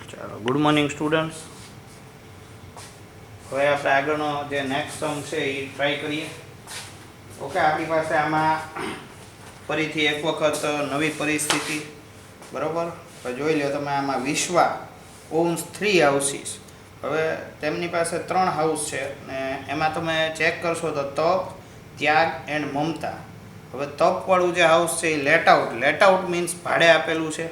ચાલો good morning students. હવે આપણે આગળનો જે નેક્સ્ટ સમ છે એ ટ્રાય કરીએ. ઓકે, આપણી પાસે આમાં ફરીથી એક વખત નવી પરિસ્થિતિ, બરાબર. તો જોઈ લો તમે, આમાં વિશ્વા owns 3 houses. હવે તેમની પાસે 3 હાઉસ છે ને એમાં તમે ચેક કરશો તો તપ, ત્યાગ એન્ડ મમતા. હવે તપવાળું જે હાઉસ છે એ લેટ આઉટ મીન્સ ભાડે આપેલું છે.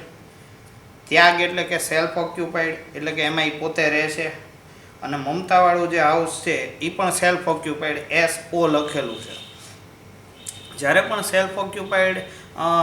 ત્યાગ એટલે કે સેલ્ફ ઓક્યુપાઈડ, એટલે કે એમાં એ પોતે રહે છે. અને મમતાવાળું જે હાઉસ છે એ પણ સેલ્ફ ઓક્યુપાઈડ, SO લખેલું છે. જ્યારે પણ સેલ્ફ ઓક્યુપાઈડ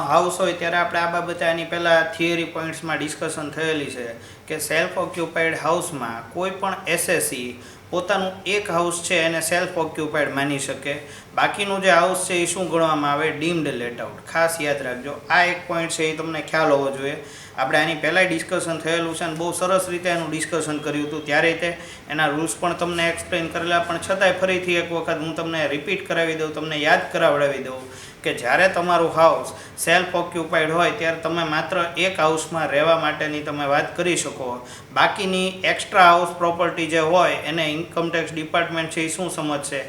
હાઉસ હોય ત્યારે આપણે આ બાબતે આની પહેલાં થિયરી પોઈન્ટ્સમાં ડિસ્કશન થયેલી છે કે સેલ્ફ ઓક્યુપાઈડ હાઉસમાં કોઈ પણ એસએસસી પોતાનું એક હાઉસ છે એને સેલ્ફ ઓક્યુપાઈડ માની શકે. બાકીનું જે હાઉસ છે એ શું ગણવામાં આવે? Deemed let out. ખાસ યાદ રાખજો, આ એક પોઈન્ટ છે એ તમને ખ્યાલ હોવો જોઈએ. આપણે આની પહેલાંય ડિસ્કશન થયેલું છે અને બહુ સરસ રીતે એનું ડિસ્કશન કર્યું હતું. ત્યારે તે એના રૂલ્સ પણ તમને એક્સપ્લેન કરેલા, પણ છતાંય ફરીથી એક વખત હું તમને રિપીટ કરાવી દઉં, તમને યાદ કરાવડાવી દઉં કે જ્યારે તમારું હાઉસ સેલ્ફ ઓક્યુપાઈડ હોય ત્યારે તમે માત્ર એક હાઉસમાં રહેવા માટેની તમે વાત કરી શકો. બાકીની એક્સ્ટ્રા હાઉસ પ્રોપર્ટી જે હોય એને ઇન્કમટેક્સ ડિપાર્ટમેન્ટ છે એ શું સમજશે?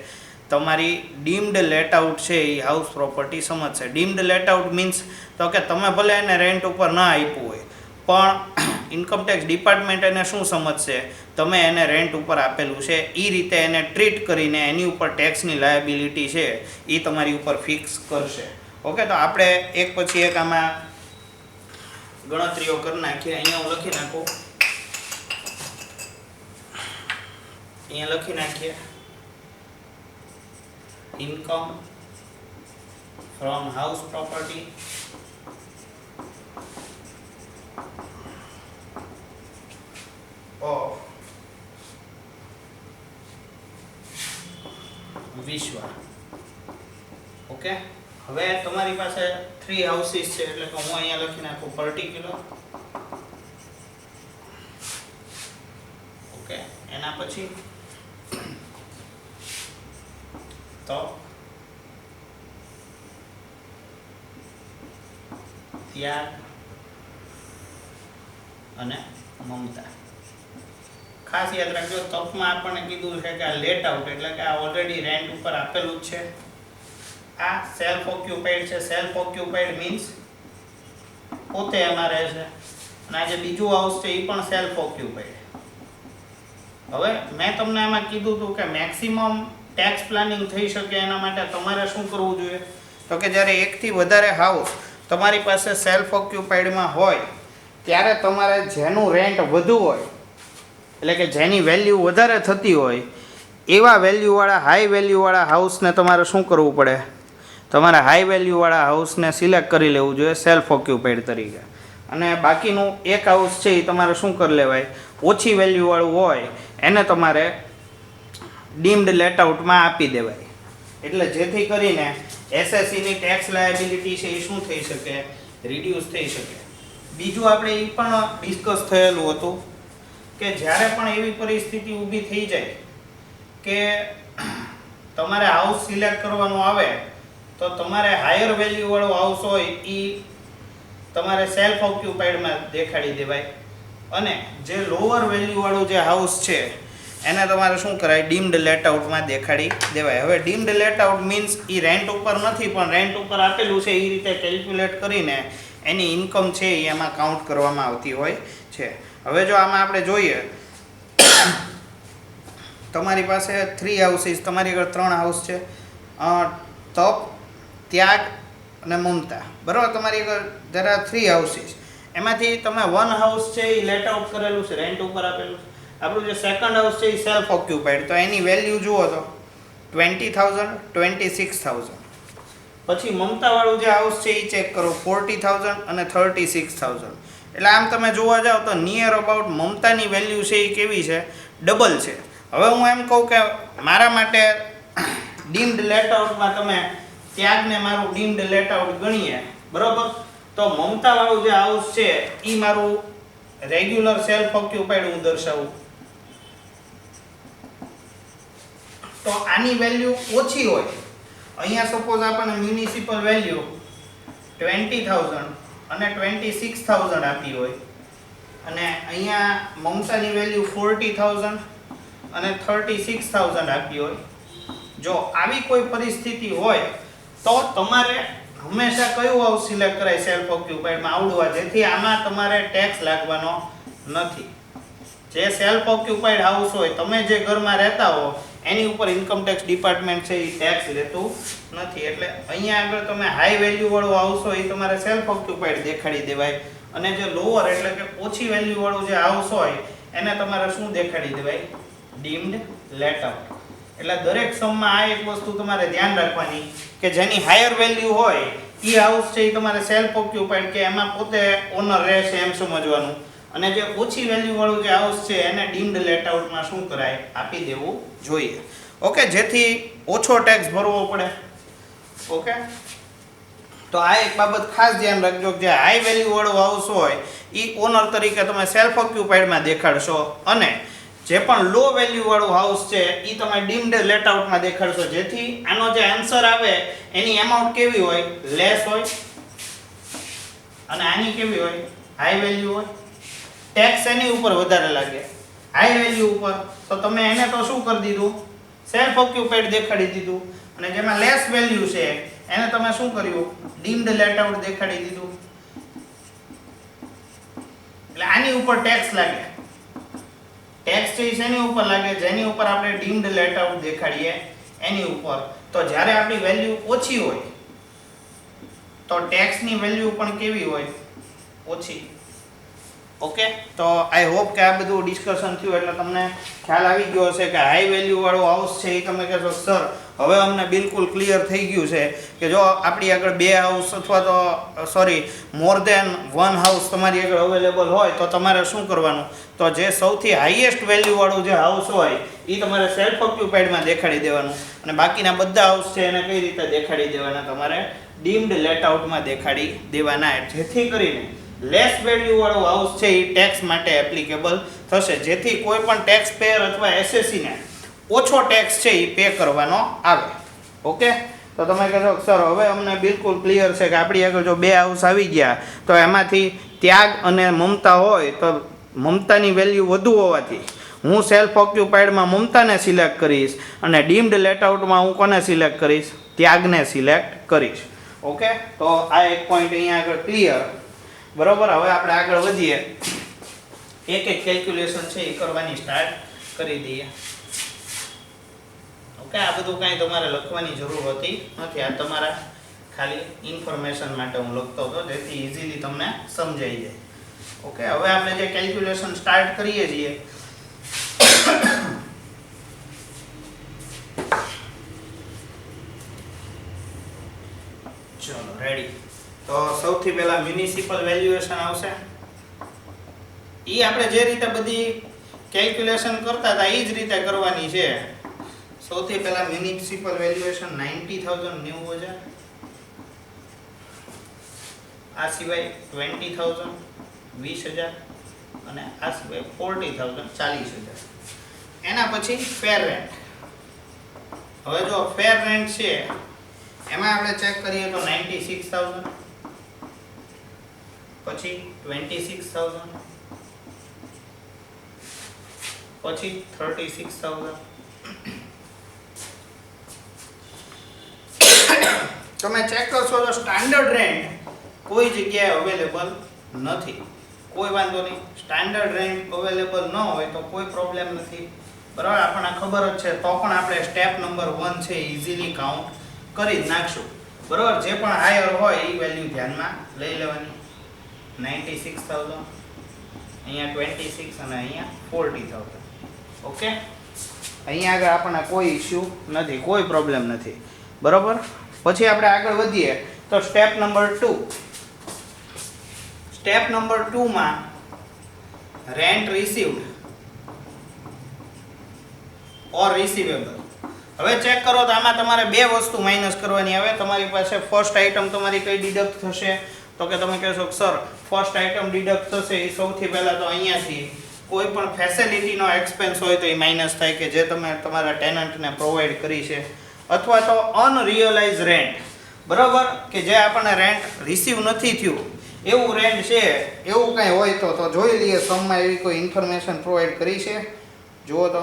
તમારી ડીમ્ડ લેટ આઉટ છે એ હાઉસ પ્રોપર્ટી સમજશે. ડીમ્ડ લેટ આઉટ મીન્સ તો કે તમે ભલે એને રેન્ટ ઉપર ના આપ્યું હોય પણ ઇન્કમટેક્સ ડિપાર્ટમેન્ટ એને શું સમજશે? તમે એને રેન્ટ ઉપર આપેલું છે, એ રીતે એને ટ્રીટ કરીને એની ઉપર ટેક્સની લાયબિલિટી છે એ તમારી ઉપર ફિક્સ કરશે. ઓકે, તો આપણે એક પછી એક આમાં ગણતરીઓ કરી નાખીએ. અહીંયા હું લખી નાખું, અહીંયા લખી નાખીએ income from house property of Vishwa. Okay, હવે તમારી પાસે 3 હાઉસીસ છે એટલે કે હું અહીંયા લખી નાખું પર્ટિક્યુલર. ઓકે, એના પછી તો ત્યાગ અને મમતા. ખાસ યાદ રાખજો, તપમાં આપણને કીધું છે કે આ લેટ આઉટ એટલે કે આ ઓલરેડી રેન્ટ ઉપર આપેલું જ છે. આ સેલ્ફ ઓક્યુપાઈડ છે. સેલ્ફ ઓક્યુપાઈડ મીન્સ પોતે એમાં રહે છે. અને આ જે બીજું હાઉસ છે એ પણ સેલ્ફ ઓક્યુપાઈડ. હવે મેં તમને એમાં કીધું હતું કે મેક્સિમમ ટેક્સ પ્લાનિંગ થઈ શકે એના માટે તમારે શું કરવું જોઈએ? તો કે જ્યારે એકથી વધારે હાઉસ તમારી પાસે સેલ્ફ ઓક્યુપાઈડમાં હોય ત્યારે તમારે જેનું રેન્ટ વધુ હોય, એટલે કે જેની વેલ્યુ વધારે થતી હોય એવા વેલ્યુવાળા, હાઈ વેલ્યુવાળા હાઉસને તમારે શું કરવું પડે? તમારે હાઈ વેલ્યુવાળા હાઉસને સિલેક્ટ કરી લેવું જોઈએ સેલ્ફ ઓક્યુપાઈડ તરીકે. અને બાકીનું એક હાઉસ છે એ તમારે શું કરી લેવાય? ઓછી વેલ્યુવાળું હોય એને તમારે ડીમ્ડ લેટ આઉટમાં આપી દેવાય. એટલે જેથી કરીને એસએસસીની ટેક્સ લાયબિલિટી છે એ શું થઈ શકે? રિડ્યુસ થઈ શકે. બીજું આપણે એ પણ ડિસ્કસ થયેલું હતું કે જ્યારે પણ એવી પરિસ્થિતિ ઊભી થઈ જાય કે તમારે હાઉસ સિલેક્ટ કરવાનું આવે તો તમારે હાયર વેલ્યુવાળો હાઉસ હોય એ તમારે સેલ્ફ ઓક્યુપાઈડમાં દેખાડી દેવાય અને જે લોઅર વેલ્યુવાળું જે હાઉસ છે એને તમારે શું કરાય? ડીમ્ડ લેટ આઉટમાં દેખાડી દેવાય. હવે ડીમ્ડ લેટ આઉટ મીન્સ એ રેન્ટ ઉપર નથી પણ રેન્ટ ઉપર આપેલું છે એ રીતે કેલ્ક્યુલેટ કરીને એની ઇન્કમ છે એ એમાં કાઉન્ટ કરવામાં આવતી હોય છે. હવે જો આમાં આપણે જોઈએ, તમારી પાસે 3 હાઉસીસ, તમારી આગળ 3 હાઉસ છે, તપ, ત્યાગ અને મમતા, બરાબર. તમારી આગળ જરા 3 હાઉસીસ, એમાંથી તમે 1 હાઉસ છે એ લેટ આઉટ કરેલું છે, રેન્ટ ઉપર આપેલું છે. આપણું જે સેકન્ડ હાઉસ છે એ સેલ્ફ ઓક્યુપાઈડ, તો એની વેલ્યુ જુઓ તો 20,000, 26,000. પછી મમતાવાળું જે હાઉસ છે એ ચેક કરો, 40,000 અને 36,000. એટલે આમ તમે જોવા જાઓ તો નિયર અબાઉટ મમતાની વેલ્યુ છે એ કેવી છે? ડબલ છે. હવે હું એમ કહું કે મારા માટે ડીમ્ડ લેટ આઉટમાં તમે ત્યાગને મારું ડીમ્ડ લેટ આઉટ ગણીએ, બરાબર. તો મમતાવાળું જે હાઉસ છે એ મારું રેગ્યુલર સેલ્ફ ઓક્યુપાઈડ હું દર્શાવું. તો આની વેલ્યુ ઓછી હોય, અહીંયા સપોઝ આપણને મ્યુનિસિપલ વેલ્યુ 20,000 અને 26,000 આપી હોય, અને અહીંયા મમતાની વેલ્યુ 40,000 અને 36,000 આપી હોય. જો આવી કોઈ પરિસ્થિતિ હોય તો તમારે હંમેશા કયું હાઉસ સિલેક્ટ કરાય સેલ્ફ ઓક્યુપાઈડમાં આવડવા, જેથી આમાં તમારે ટેક્સ લાગવાનો નથી. જે સેલ્ફ ઓક્યુપાઈડ હાઉસ હોય, તમે જે ઘરમાં રહેતા હો એની ઉપર ઇન્કમ ટેક્સ ડિપાર્ટમેન્ટ છે એ ટેક્સ લેતું નથી. એટલે અહીંયા આગળ તમે હાઈ વેલ્યુ વાળો હાઉસ હોય એ તમારે સેલ્ફ ઓક્યુપાઈડ દેખાડી દેવાય, અને જે લોઅર એટલે કે ઓછી વેલ્યુ વાળું જે હાઉસ હોય એને તમારે શું દેખાડી દેવાય? Deemed let out. એટલે દરેક સમમાં આ એક વસ્તુ તમારે ધ્યાન રાખવાની કે જેની હાયર વેલ્યુ હોય એ હાઉસ છે એ તમારે સેલ્ફ ઓક્યુપાઈડ કે એમાં પોતે ઓનર રહેશે એમ સમજવાનું, અને જે ઓછી વેલ્યુ વાળું જે હાઉસ છે એને ડીમ્ડ લેટ આઉટમાં શું કરાય? આપી દેવું જોઈએ. ઓકે, જેથી ઓછો ટેક્સ ભરવો પડે. ઓકે, તો આ એક બાબત ખાસ ધ્યાન રાખજો કે જે હાઈ વેલ્યુ વાળું હાઉસ હોય એ ઓનર તરીકે તમે સેલ્ફ ઓક્યુપાઈડમાં દેખાડશો, અને જે પણ લો વેલ્યુ વાળું હાઉસ છે એ તમે ડીમ્ડ લેટ આઉટમાં દેખાડશો, જેથી આનો જે આન્સર આવે એની એમાઉન્ટ કેવી હોય? લેસ હોય, અને આની કેવી હોય? હાઈ વેલ્યુ હોય. ટેક્સ એની ઉપર વધારે લાગે હાઈ વેલ્યુ ઉપર, તો તમે એને તો શું કરી દીધું? સેલ્ફ ઓક્યુપાઈડ દેખાડી દીધું, અને જેમાં લેસ વેલ્યુ છે એને તમે શું કર્યું? ડીમ્ડ લેટ આઉટ દેખાડી દીધું. એટલે આની ઉપર ટેક્સ લાગે. ટેક્સ છે એની ઉપર લાગે જેની ઉપર આપણે ડીમ્ડ લેટ આઉટ દેખાડીએ એની ઉપર. તો જ્યારે આપણી વેલ્યુ ઓછી હોય તો ટેક્સની વેલ્યુ પણ કેવી હોય? ઓછી. ઓકે, તો આઈ હોપ કે આ બધું ડિસ્કશન થયું એટલે તમને ખ્યાલ આવી ગયો હશે કે હાઈ વેલ્યુ વાળો હાઉસ છે એ તમે કહેશો સર હવે અમને બિલકુલ ક્લિયર થઈ ગયું છે કે જો આપણી આગળ બે હાઉસ અથવા તો સોરી મોર દેન વન હાઉસ તમારી આગળ અવેલેબલ હોય તો તમારે શું કરવાનું? તો જે સૌથી હાઈએસ્ટ વેલ્યુ વાળું જે હાઉસ હોય એ તમારે સેલ્ફ ઓક્યુપાઈડમાં દેખાડી દેવાનું, અને બાકીના બધા હાઉસ છે એને કઈ રીતે દેખાડી દેવાના? તમારે ડીમ્ડ લેટ આઉટમાં દેખાડી દેવાના, જેથી કરીને લેસ વેલ્યુ વાળું હાઉસ છે એ ટેક્સ માટે એપ્લિકેબલ થશે, જેથી કોઈ પણ ટેક્સ પેયર અથવા એસએસસીને ઓછો ટેક્સ છે એ પે કરવાનો આવે. ઓકે, તો તમે કહેશો સર હવે અમને બિલકુલ ક્લિયર છે કે આપણી આગળ જો બે હાઉસ આવી ગયા તો એમાંથી ત્યાગ અને મમતા હોય તો મમતાની વેલ્યુ વધુ હોવાથી હું સેલ્ફ ઓક્યુપાઈડમાં મમતાને સિલેક્ટ કરીશ, અને ડીમ્ડ લેટ આઉટમાં હું કોને સિલેક્ટ કરીશ? ત્યાગને સિલેક્ટ કરીશ. ઓકે, તો આ એક પોઈન્ટ અહીંયા આગળ ક્લિયર. બરોબર, હવે આપણે આગળ વધીએ, એક એક કેલ્ક્યુલેશન છે એ કરવાની સ્ટાર્ટ કરી દઈએ. ઓકે, આ બધું કાંઈ તમારે લખવાની જરૂર હોતી નથી, આ તમારા ખાલી ઇન્ફોર્મેશન માટે હું લખતો હતો જેથી ઇઝીલી તમને સમજાઈ જાય. ઓકે, હવે આપણે જે કેલ્ક્યુલેશન સ્ટાર્ટ કરીએ છીએ ચલો રેડી. તો સૌથી પહેલા મ્યુનિસિપલ વેલ્યુએશન આવશે. એ આપણે જે રીતે બધી કેલ્ક્યુલેશન કરતા હતા એ જ રીતે કરવાની છે. સૌથી પહેલા મ્યુનિસિપલ વેલ્યુએશન 90,000 90,000, આ સિવાય 20,000 20,000, અને આ સિવાય 40,000 40,000. એના પછી ફેર રેન્ટ. હવે જો ફેર રેન્ટ છે એમાં આપણે ચેક કરીએ તો 96,000, પછી 26,000, પછી 36,000. તમે ચેક કરશો તો સ્ટાન્ડર્ડ રેન્ટ કોઈ જગ્યાએ અવેલેબલ નથી. કોઈ વાંધો નહીં, સ્ટાન્ડર્ડ રેન્ટ અવેલેબલ ન હોય તો કોઈ પ્રોબ્લેમ નથી. બરાબર, આપણને ખબર જ છે તો પણ આપણે સ્ટેપ નંબર 1 છે ઇઝીલી કાઉન્ટ કરી જ નાખશું. બરાબર, જે પણ હાયર હોય એ વેલ્યુ ધ્યાનમાં લઈ લેવાની. 96,000, અહીંયા 26 અને અહીંયા 40,000. ઓકે, અહીંયા આગળ આપણને કોઈ ઇશ્યુ નથી, કોઈ પ્રોબ્લેમ નથી. બરાબર, પછી આપણે આગળ વધીએ તો સ્ટેપ નંબર 2. સ્ટેપ નંબર 2 માં રેન્ટ રિસીવ્ડ ઓર રિસીવેબલ. હવે ચેક કરો તો આમાં તમારે બે વસ્તુ માઇનસ કરવાની આવે. તમારી પાસે ફર્સ્ટ આઇટમ તમારી કઈ ડિડક્ટ થશે? તો કે તમે કહેશો સર ફર્સ્ટ આઇટમ ડિડક્ટ થશે એ સૌથી પહેલાં તો અહીંયાથી કોઈ પણ ફેસિલિટીનો એક્સપેન્સ હોય તો એ માઇનસ થાય કે જે તમે તમારા ટેનન્ટને પ્રોવાઈડ કરી છે, અથવા તો અનરિયલાઇઝ રેન્ટ. બરાબર, કે જે આપણને રેન્ટ રિસીવ નથી થયું એવું રેન્ટ છે એવું કંઈ હોય તો જોઈ લઈએ સમમાં એવી કોઈ ઇન્ફોર્મેશન પ્રોવાઈડ કરી છે. જુઓ તો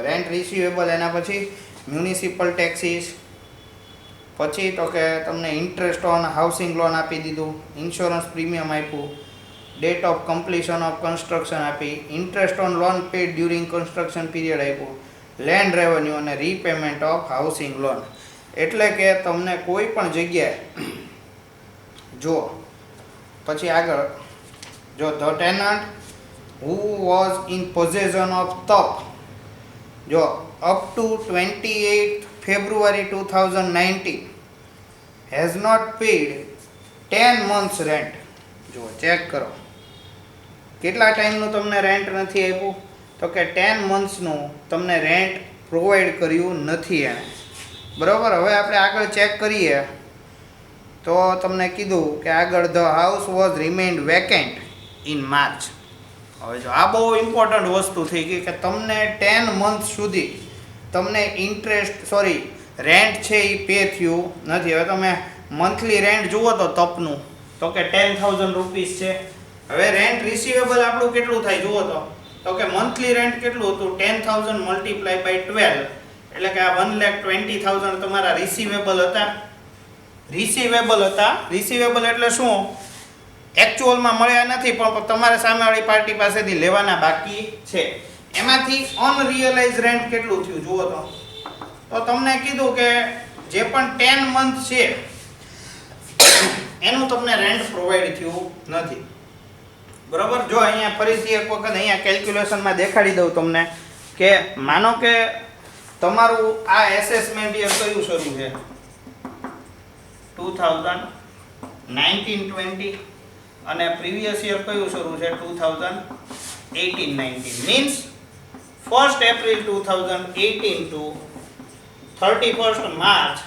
રેન્ટ રિસીવેબલ, એના પછી મ્યુનિસિપલ ટેક્સીસ, પછી તો કે તમને ઇન્ટરેસ્ટ ઓન હાઉસિંગ લોન આપી દીધું, ઇન્સ્યોરન્સ પ્રીમિયમ આપ્યું, date of completion of construction આપી, interest on loan paid during construction period આપ્યું, લેન્ડ રેવન્યુ અને રીપેમેન્ટ ઓફ હાઉસિંગ લોન. એટલે કે તમને કોઈ પણ જગ્યાએ જો પછી આગળ જો the tenant who was in possession of તપ જો up to 28 February 2019 has not paid 10 months rent. જો ચેક કરો કેટલા ટાઈમનું તમને રેન્ટ નથી આપ્યું, તો કે 10 મંથ્સનું તમને રેન્ટ પ્રોવાઈડ કર્યું નથી એણે. બરાબર. હવે આપણે આગળ ચેક કરીએ તો તમને કીધું કે આગળ the house was remained vacant in March. હવે જો આ બહુ ઇમ્પોર્ટન્ટ વસ્તુ થઈ ગઈ કે તમને 10 મંથ સુધી તમને રેન્ટ છે એ પે થયું નથી. હવે તમે મંથલી રેન્ટ જુઓ તો તપનું તો કે 10,000 રૂપીસ છે. હવે રેન્ટ રિસીવેબલ આપણું કેટલું થાય જુઓ તો કે મંથલી રેન્ટ કેટલું હતું 10,000 મલ્ટીપ્લાય બાય 12 એટલે કે આ 1,20,000 તમારા રિસીવેબલ હતા. રિસીવેબલ એટલે શું? એકચ્યુઅલમાં મળ્યા નથી પણ તમારે સામેવાળી પાર્ટી પાસેથી લેવાના બાકી છે. એમાંથી અનરિયલાઇઝ રેન્ટ કેટલું થયું જુઓ તો તમને કીધું કે જે પણ 10 મંથ છે એનું તમને રેન્ટ પ્રોવાઈડ થયું નથી. બરોબર. જો અહીંયા ફરીથી એક વખત અહીંયા કેલ્ક્યુલેશનમાં દેખાડી દઉં તમને કે માનો કે તમારું આ એસેસમેન્ટ યર કયું શરૂ છે 2019-20 અને પ્રીવિયસ યર કયું શરૂ છે 2018-19 means 1st April 2018 to 31st March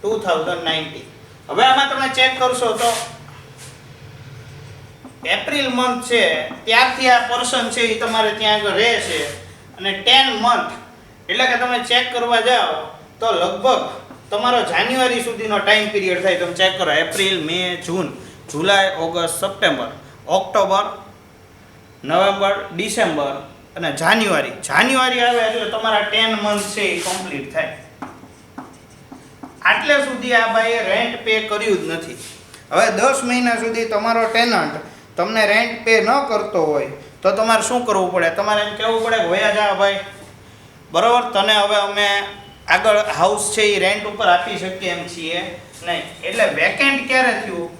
2019. હવે આમાં તમે ચેક કરશો તો એપ્રિલ મંથ છે ત્યારથી આ પર્સન છે એ તમારે ત્યાં આગળ રહે છે અને 10 મંથ એટલે કે તમે ચેક કરવા જાઓ તો લગભગ તમારો જાન્યુઆરી સુધીનો ટાઈમ પીરિયડ થાય. તમે ચેક કરો April, May, June, July, August, September, October, November, December અને જાન્યુઆરી આવે એટલે તમારા 10 મંથ છે એ કમ્પ્લીટ થાય. આટલે સુધી આ ભાઈએ રેન્ટ પે કર્યું જ નથી. હવે 10 મહિના સુધી તમારો ટેનન્ટ તમને રેન્ટ પે ન કરતો હોય તો તમારે શું કરવું પડે? તમારે એમ કહેવું પડે કે વયા જા ભાઈ, બરાબર, તને હવે અમે આગળ હાઉસ છે એ રેન્ટ ઉપર આપી શકીએ એમ છીએ નહીં. એટલે વેકેન્ટ ક્યારે થયું?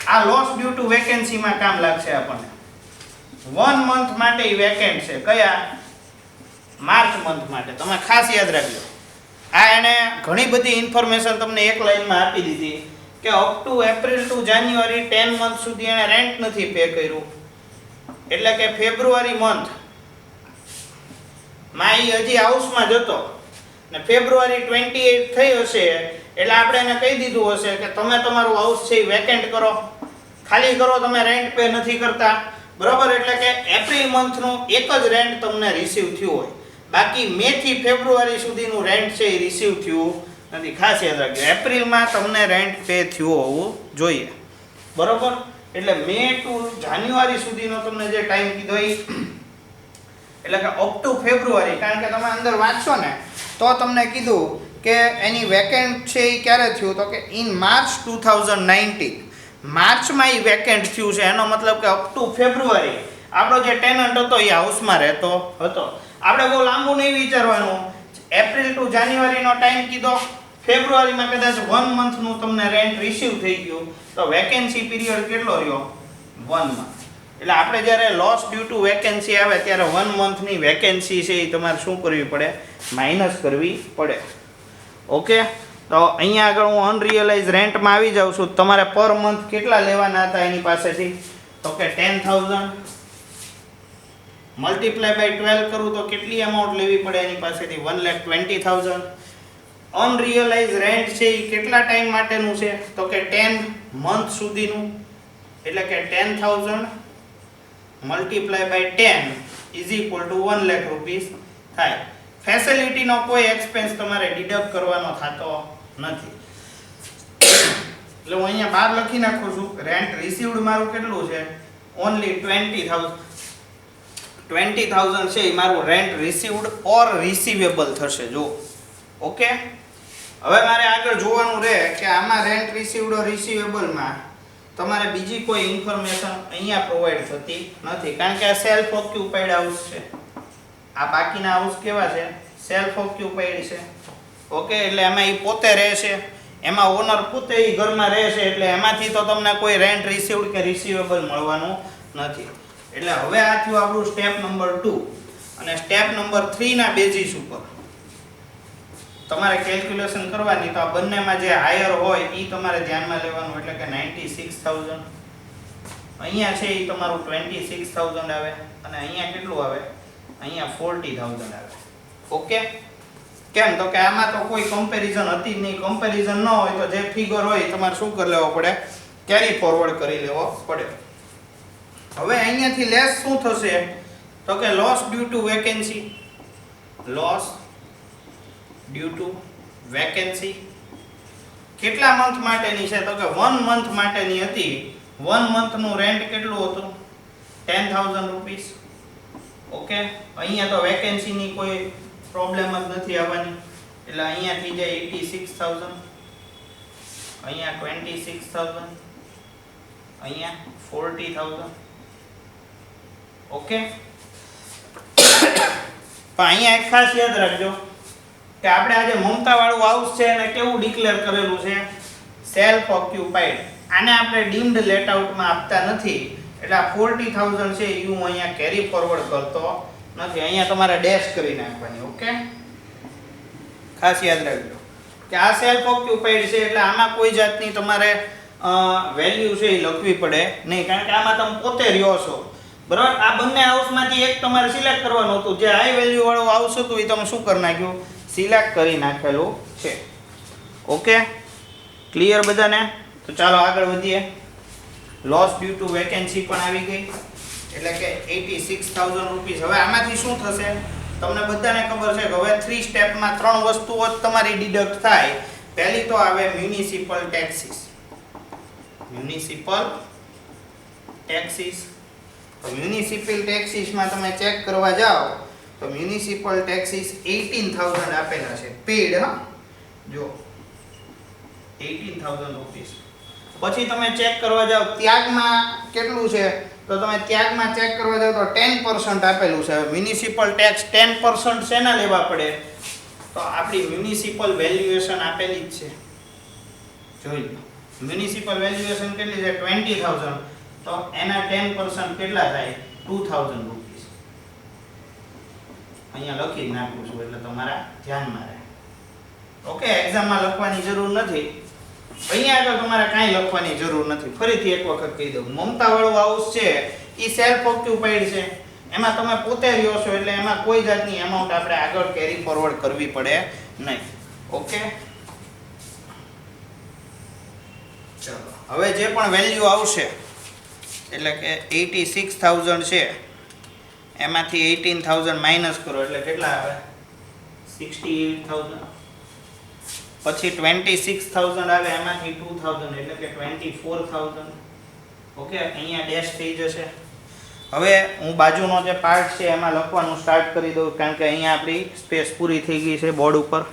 આ લોસ ડ્યુ ટુ વેકેન્સીમાં કામ લાગશે આપણને. 1 મંથ માટે એ વેકેન્ટ છે. કયા? માર્ચ મંથ માટે. તમે ખાસ યાદ રાખજો. આ એને ઘણી બધી ઇન્ફોર્મેશન તમને એક લાઈનમાં આપી દીધી કે up to April to January 10 month સુધી એને રેન્ટ નથી પે કર્યું. એટલે કે ફેબ્રુઆરી મંથ માં હજી હાઉસમાં જતો ને ફેબ્રુઆરી 28 થઈ હશે એટલે આપણે એને કહી દીધું હશે કે તમે તમારું હાઉસ છે એ વેકેન્ટ કરો, ખાલી કરો, તમે રેન્ટ પે નથી કરતા. બરાબર. એટલે કે એપ્રિલ મંથનું એક જ રેન્ટ તમને રિસીવ થયું હોય, બાકી મે થી ફેબ્રુઆરી સુધીનું રેન્ટ છે એ રિસીવ થયું નથી. ખાસ યાદ રાખજો એપ્રિલમાં તમને રેન્ટ પે થયું હોવું જોઈએ. બરાબર. એટલે મે ટુ જાન્યુઆરી સુધીનો તમને જે ટાઈમ કીધો એટલે કે અપ ટુ ફેબ્રુઆરી, કારણ કે તમે અંદર વાંચશો ને તો તમને કીધું કે એની વેકેન્ટ છે એ ક્યારે થયું તો કે ઇન માર્ચ 2019. માર્ચમાં એ વેકેન્ટ થયું છે. એનો મતલબ કે અપ ટુ ફેબ્રુઆરી આપણો જે ટેનન્ટ હતો એ હાઉસમાં રહેતો હતો. આપણે બહુ લાંબુ નહીં વિચારવાનું. એપ્રિલ ટુ જાન્યુઆરીનો ટાઈમ કીધો, ફેબ્રુઆરીમાં કદાચ 1 મંથનું તમને રેન્ટ રિસીવ થઈ ગયું તો વેકેન્સી પીરિયડ કેટલો રહ્યો? 1 મંથ. એટલે આપણે જ્યારે લોસ ડ્યુ ટુ વેકેન્સી આવે ત્યારે 1 મંથની વેકેન્સી છે એ તમારે શું કરવી પડે? માઇનસ કરવી પડે. ઓકે. તો અહીંયા આગળ હું અનરિયલાઇઝ રેન્ટમાં આવી જાઉં છું. તમારે પર મંથ કેટલા લેવાના હતા એની પાસેથી તો કે 10,000 મલ્ટીપ્લાય બાય 12 કરું તો કેટલી અમાઉન્ટ લેવી પડે એની પાસેથી? 1,20,000. અનરિયલાઇઝ રેન્ટ છે એ કેટલા ટાઈમ માટેનું છે તો કે 10 મંથ સુધીનું. એટલે કે 10,000 multiply by 10 is equal to 1 lakh rupees થાય. ફેસિલિટીનો કોઈ એક્સપેન્સ તમારે ડિડક્ટ કરવાનો થતો નથી. એટલે હું અહીંયા 12 લખી નાખું છું. રેન્ટ રિસીવ્ડ મારું કેટલું છે? ઓનલી 20,000. 20,000 છે એ મારું રેન્ટ રિસીવ્ડ ઓર રિસીવેબલ થશે. જો ઓકે, હવે મારે આગળ જોવાનું રહે કે આમાં રેન્ટ રિસીવ્ડ ઓર રિસીવેબલમાં તમારે બીજી કોઈ ઇન્ફોર્મેશન અહીંયા પ્રોવાઈડ થતી નથી, કારણ કે આ સેલ્ફ ઓક્યુપાઈડ હાઉસ છે. આ બાકીના હાઉસ કેવા છે? સેલ્ફ ઓક્યુપાઈડ છે. ઓકે, એટલે એમાં એ પોતે રહેશે, એમાં ઓનર પોતે એ ઘરમાં રહેશે, એટલે એમાંથી તો તમને કોઈ રેન્ટ રિસીવ્ડ કે રિસીવેબલ મળવાનું નથી. એટલે હવે આ થયું આપણું સ્ટેપ નંબર 2. અને સ્ટેપ નંબર 3 ના બેઝિસ ઉપર તમારે કેલ્ક્યુલેશન કરવાની. તો આ બંનેમાં જે હાયર હોય એ તમારે ધ્યાનમાં લેવાનું, એટલે કે 96,000 અહીંયા છે એ તમારું 26,000 આવે, અને અહીંયા કેટલું આવે? અહીંયા 40,000 આવે. ઓકે, કેમ? તો કે આમાં તો કોઈ કમ્પેરિઝન હતી જ નહીં. કમ્પેરિઝન ન હોય તો જે ફિગર હોય તમારે શું કરી લેવો પડે? કેરી ફોરવર્ડ કરી લેવો પડે. હવે અહીંયાથી લેસ શું થશે? તો કે loss due to vacancy. Loss due to vacancy કેટલા મંથ માટેની છે? તો કે 1 મંથ માટેની હતી. 1 મંથનું રેન્ટ કેટલું હતું? 10,000 રૂપીસ. ઓકે, અહીંયા તો વેકેન્સીની કોઈ પ્રોબ્લેમ જ નથી આવવાની, એટલે અહીંયા થઈ જાય 86,000, અહીંયા 26,000, અહીંયા 40,000. ઓકે, પણ અહીંયા એક ખાસ યાદ રાખજો કે આપણે આજે મમતા વાળું હાઉસ છે એને કેવું ડિક્લેર કરેલું છે? Self occupied. આને આપણે ડીમ્ડ લેટ આઉટમાં આપતા નથી, એટલે આ 40,000 છે એ હું અહીંયા કેરી ફોરવર્ડ કરતો નથી. અહીંયા તમારે ડેશ કરી નાખવાની. ઓકે, ખાસ યાદ રાખજો કે આ સેલ્ફ ઓક્યુપાઈડ છે, એટલે આમાં કોઈ જાતની તમારે વેલ્યુ છે એ લખવી પડે નહીં, કારણ કે આમાં તમે પોતે રહ્યો છો. બરાબર? આ બંને હાઉસમાંથી એક તમારે સિલેક્ટ કરવાનું હતું. જે હાઈ વેલ્યુ વાળું હાઉસ હતું એ તમે શું કરી નાખ્યું? સિલેક્ટ કરી નાખેલું છે. ઓકે, ક્લિયર બધાને? તો ચાલો આગળ વધીએ. લોસ ડ્યુ ટુ વેકેન્સી પણ આવી ગઈ, એટલે કે 86,000 રૂપીસ. હવે આમાંથી શું થશે? તમને બધાને ખબર છે કે હવે 3 સ્ટેપમાં 3 વસ્તુઓ જ તમારી ડિડક્ટ થાય. પહેલી તો આવે મ્યુનિસિપલ ટેક્સીસ. Municipal taxes. તો મ્યુનિસિપલ ટેક્સીસમાં તમે ચેક કરવા જાઓ તો મ્યુનિસિપલ ટેક્સીસ 18,000 આપેલા છે પેડ. હા, જો 18,000 રૂપીસ. પછી તમે ચેક કરવા જાઓ ત્યાગમાં કેટલું છે, તો તમે ત્યાગમાં ચેક કરવા જાઓ તો 10% આપેલું છે. મ્યુનિસિપલ ટેક્સ 10% શેના લેવા પડે? તો આપણી મ્યુનિસિપલ વેલ્યુએશન આપેલી જ છે. જોઈ લો, મ્યુનિસિપલ વેલ્યુએશન કેટલી છે? 20,000. તો એના 10% કેટલા થાય? 2,000 રૂપીસ. અહીંયા લખી નાખું છું એટલે તમારા ધ્યાનમાં રહે. ઓકે, એક્ઝામમાં લખવાની જરૂર નથી. અહીંયા આગળ તમારે કાંઈ લખવાની જરૂર નથી. ફરીથી એક વખત કહી દઉં, મમતા વાળું હાઉસ છે એ સેલ્ફ ઓક્યુપાઈડ છે, એમાં તમે પોતે રહ્યો છો, એટલે એમાં કોઈ જાતની એમાઉન્ટ આપણે આગળ કેરી ફોરવર્ડ કરવી પડે નહીં. ઓકે, ચલો હવે જે પણ વેલ્યુ આવશે, એટલે કે 86,000 છે એમાંથી 18,000 માઇનસ કરો એટલે કેટલા આવે? 68,000. પછી 26,000 આવે એમાંથી 2,000 એટલે કે 24,000. ઓકે, અહીંયા ડેશ થઈ જશે. હવે હું બાજુનો જે પાર્ટ છે એમાં લખવાનું સ્ટાર્ટ કરી દઉં, કારણ કે અહીંયા આપણી સ્પેસ પૂરી થઈ ગઈ છે બોર્ડ ઉપર.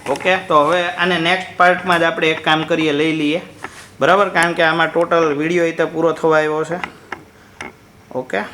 ઓકે, તો હવે આને નેક્સ્ટ પાર્ટમાં જ આપણે એક કામ કરીએ, લઈ લઈએ. બરાબર? કારણ કે આમાં ટોટલ વિડીયો એ તો પૂરો થવા આવ્યો છે. ઓકે.